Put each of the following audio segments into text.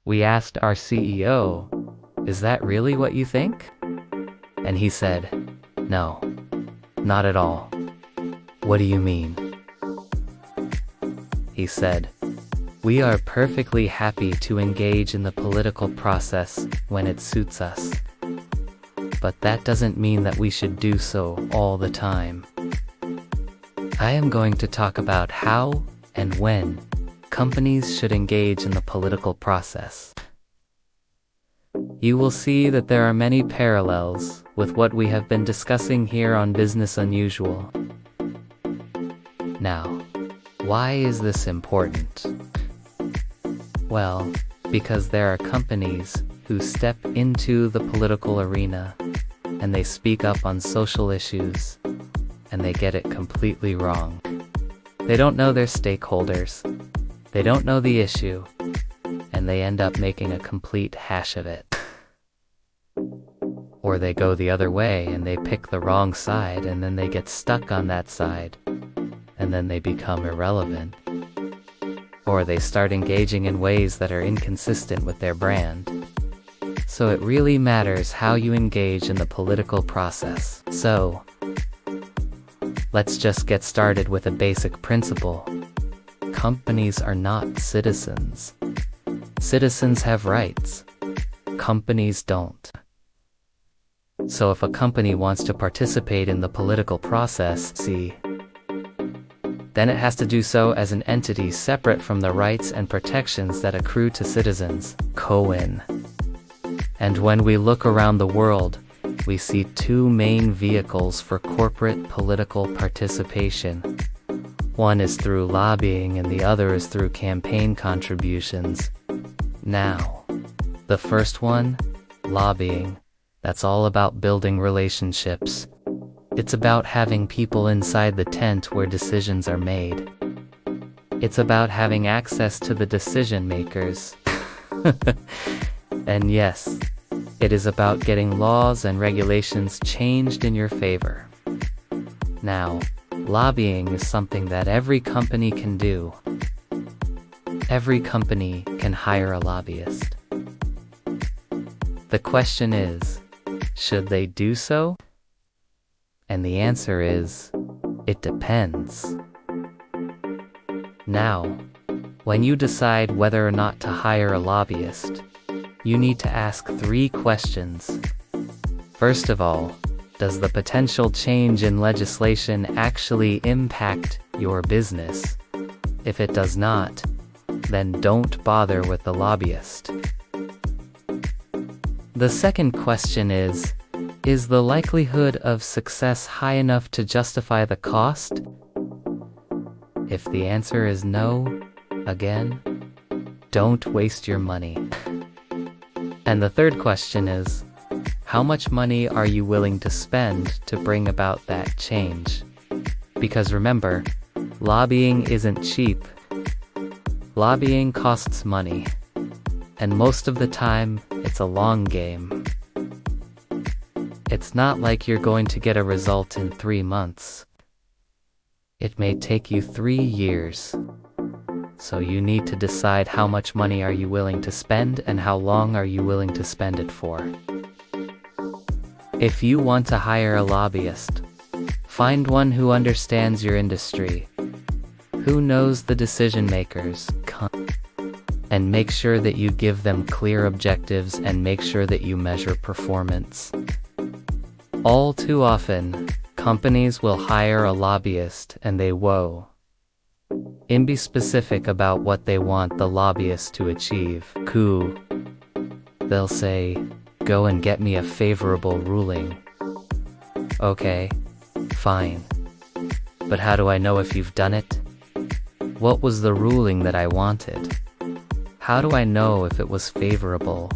We asked our CEO, "Is that really what you think?" And he said, "No, not at all." "What do you mean?" He said, "We are perfectly happy to engage in the political process when it suits us. But that doesn't mean that we should do so all the time. I am going to talk about how and when companies should engage in the political process. You will see that there are many parallels with what we have been discussing here on Business Unusual. Now, why is this important? Well, because there are companies who step into the political arena and they speak up on social issues and they get it completely wrong. They don't know their stakeholders, they don't know the issue, and they end up making a complete hash of it. Or they go the other way and they pick the wrong side and then they get stuck on that side and then they become irrelevant. Or they start engaging in ways that are inconsistent with their brand. So it really matters how you engage in the political process. So, let's just get started with a basic principle. Companies are not citizens. Citizens have rights. Companies don't. So if a company wants to participate in the political process, then it has to do so as an entity separate from the rights and protections that accrue to citizens. And when we look around the world, we see two main vehicles for corporate political participation. One is through lobbying and the other is through campaign contributions. Now, the first one, lobbying, that's all about building relationships. It's about having people inside the tent where decisions are made. It's about having access to the decision makers. And yes, it is about getting laws and regulations changed in your favor. Now, lobbying is something that every company can do. Every company can hire a lobbyist. The question is, should they do so? And the answer is, it depends. Now, when you decide whether or not to hire a lobbyist, you need to ask 3 questions. First of all, does the potential change in legislation actually impact your business? If it does not, then don't bother with the lobbyist. The second question is the likelihood of success high enough to justify the cost? If the answer is no, again, don't waste your money. And the third question is, how much money are you willing to spend to bring about that change? Because remember, lobbying isn't cheap. Lobbying costs money. And most of the time, it's a long game. It's not like you're going to get a result in 3 months. It may take you 3 years. So you need to decide how much money are you willing to spend and how long are you willing to spend it for. If you want to hire a lobbyist, find one who understands your industry, who knows the decision makers, and make sure that you give them clear objectives and make sure that you measure performance. All too often, companies will hire a lobbyist and they be specific about what they want the lobbyist to achieve. They'll say, "Go and get me a favorable ruling." Okay, fine. But how do I know if you've done it? What was the ruling that I wanted? How do I know if it was favorable?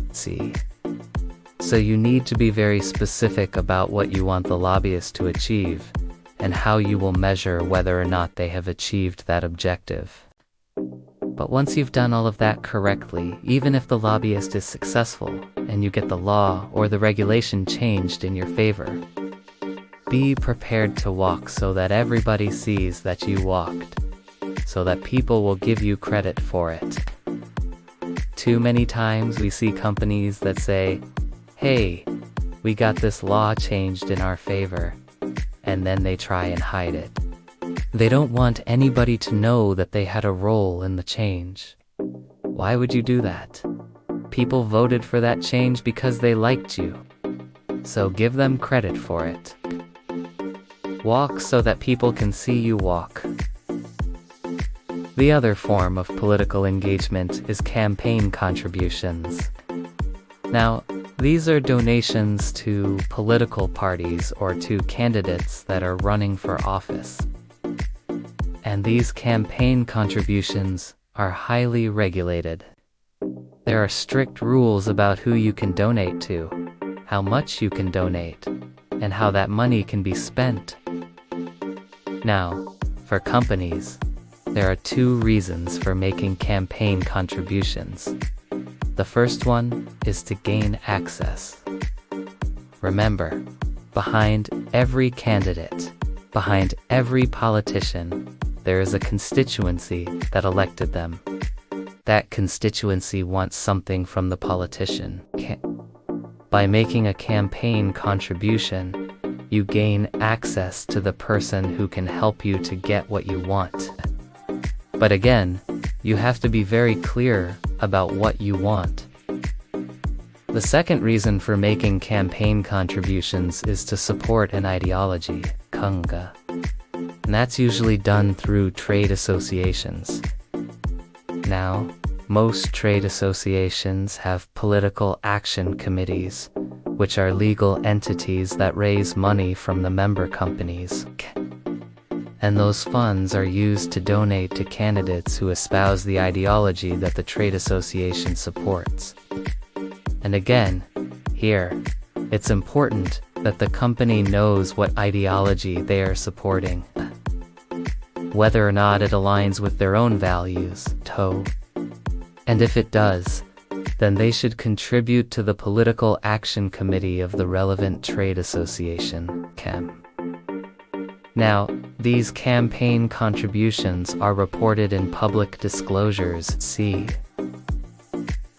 So you need to be very specific about what you want the lobbyist to achieve, and how you will measure whether or not they have achieved that objective. But once you've done all of that correctly, even if the lobbyist is successful, and you get the law or the regulation changed in your favor, be prepared to walk so that everybody sees that you walked, so that people will give you credit for it. Too many times we see companies that say, "Hey, we got this law changed in our favor," and then they try and hide it. They don't want anybody to know that they had a role in the change. Why would you do that? People voted for that change because they liked you. So give them credit for it. Walk so that people can see you walk. The other form of political engagement is campaign contributions. Now, these are donations to political parties or to candidates that are running for office. And these campaign contributions are highly regulated. There are strict rules about who you can donate to, how much you can donate, and how that money can be spent. Now, for companies, there are two reasons for making campaign contributions. The first one is to gain access. Remember, behind every candidate, behind every politician, there is a constituency that elected them. That constituency wants something from the politician. By making a campaign contribution, you gain access to the person who can help you to get what you want. But again, you have to be very clear about what you want. The second reason for making campaign contributions is to support an ideology, kunga. And that's usually done through trade associations. Now, most trade associations have political action committees, which are legal entities that raise money from the member companies. And those funds are used to donate to candidates who espouse the ideology that the trade association supports. And again, here, it's important that the company knows what ideology they are supporting, whether or not it aligns with their own values, and if it does, then they should contribute to the political action committee of the relevant trade association, KEM. Now, these campaign contributions are reported in public disclosures, see.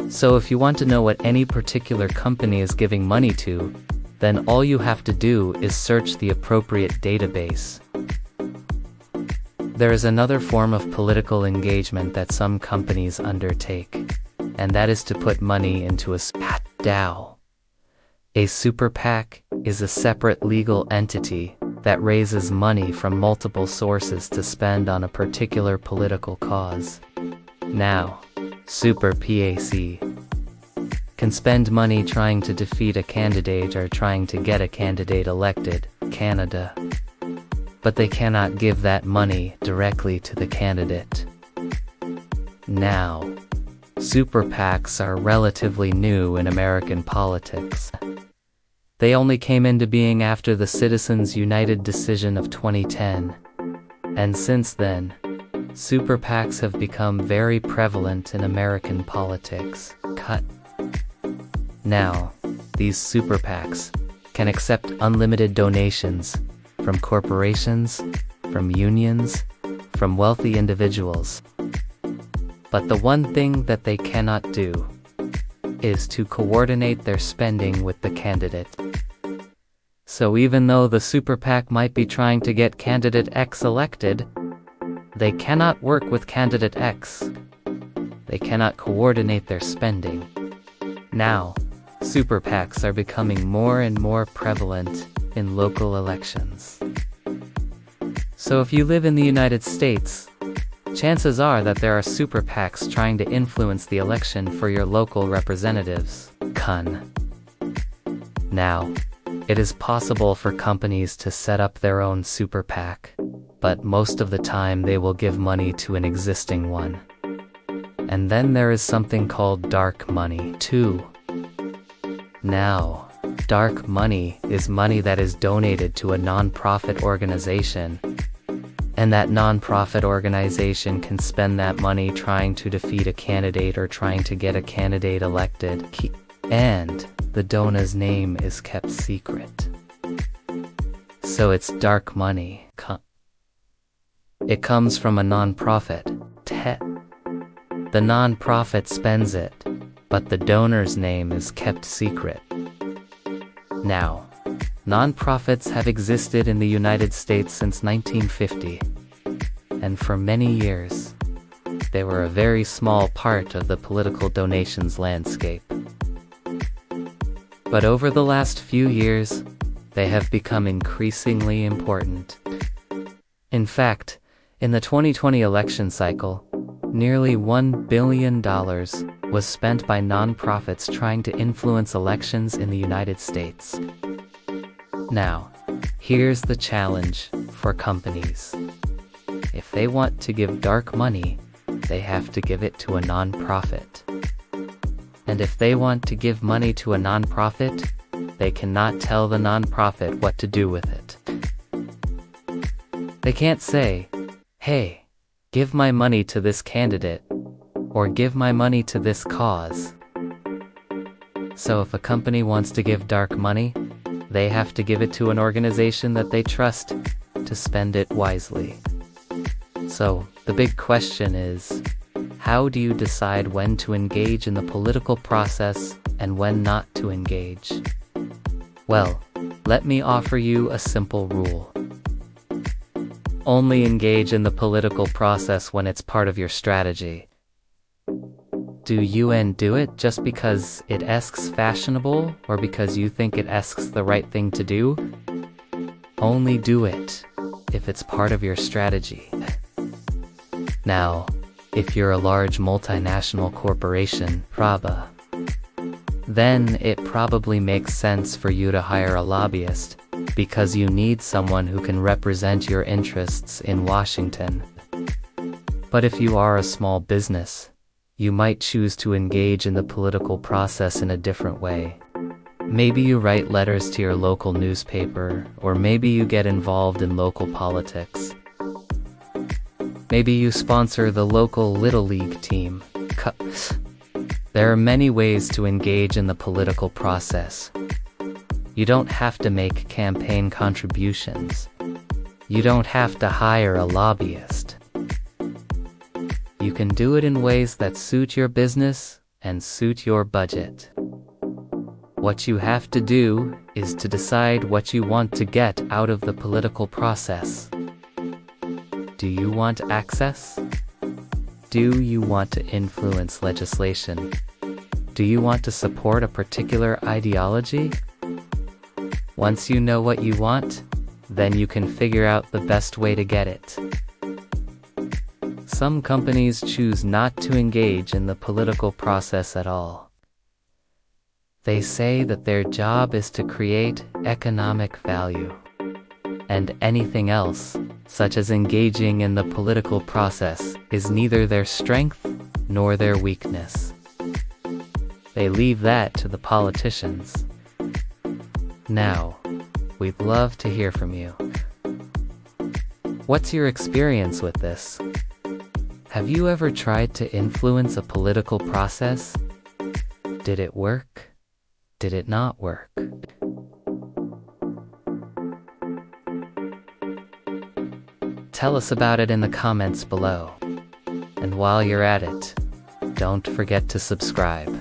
So if you want to know what any particular company is giving money to, then all you have to do is search the appropriate database. There is another form of political engagement that some companies undertake, and that is to put money into a DAO. A super PAC is a separate legal entity that raises money from multiple sources to spend on a particular political cause. Now, super PAC can spend money trying to defeat a candidate or trying to get a candidate elected, Canada. But they cannot give that money directly to the candidate. Now, super PACs are relatively new in American politics. They only came into being after the Citizens United decision of 2010. And since then, super PACs have become very prevalent in American politics. Now, these super PACs can accept unlimited donations from corporations, from unions, from wealthy individuals. But the one thing that they cannot do is to coordinate their spending with the candidate. So even though the super PAC might be trying to get candidate X elected, they cannot work with candidate X. They cannot coordinate their spending. Now, super PACs are becoming more and more prevalent in local elections. So if you live in the United States, chances are that there are super PACs trying to influence the election for your local representatives. Now, it is possible for companies to set up their own super PAC, but most of the time they will give money to an existing one. And then there is something called dark money, too. Now, dark money is money that is donated to a non-profit organization, and that non-profit organization can spend that money trying to defeat a candidate or trying to get a candidate elected, and the donor's name is kept secret. So it's dark money. It comes from a non-profit. The non-profit spends it, but the donor's name is kept secret. Now, nonprofits have existed in the United States since 1950, and for many years, they were a very small part of the political donations landscape. But over the last few years, they have become increasingly important. In fact, in the 2020 election cycle, nearly $1 billion was spent by nonprofits trying to influence elections in the United States. Now, here's the challenge for companies. If they want to give dark money, they have to give it to a nonprofit. And if they want to give money to a nonprofit, they cannot tell the nonprofit what to do with it. They can't say, "Hey, give my money to this candidate," or "give my money to this cause." So if a company wants to give dark money, they have to give it to an organization that they trust to spend it wisely. So the big question is, how do you decide when to engage in the political process and when not to engage? Well, let me offer you a simple rule. Only engage in the political process when it's part of your strategy. Do you do it just because it asks fashionable or because you think it asks the right thing to do? Only do it if it's part of your strategy. Now, if you're a large multinational corporation, then it probably makes sense for you to hire a lobbyist because you need someone who can represent your interests in Washington. But if you are a small business, you might choose to engage in the political process in a different way. Maybe you write letters to your local newspaper, or maybe you get involved in local politics. Maybe you sponsor the local Little League team. There are many ways to engage in the political process. You don't have to make campaign contributions. You don't have to hire a lobbyist. You can do it in ways that suit your business and suit your budget. What you have to do is to decide what you want to get out of the political process. Do you want access? Do you want to influence legislation? Do you want to support a particular ideology? Once you know what you want, then you can figure out the best way to get it. Some companies choose not to engage in the political process at all. They say that their job is to create economic value. And anything else, such as engaging in the political process, is neither their strength nor their weakness. They leave that to the politicians. Now, we'd love to hear from you. What's your experience with this? Have you ever tried to influence a political process? Did it work? Did it not work? Tell us about it in the comments below. And while you're at it, don't forget to subscribe.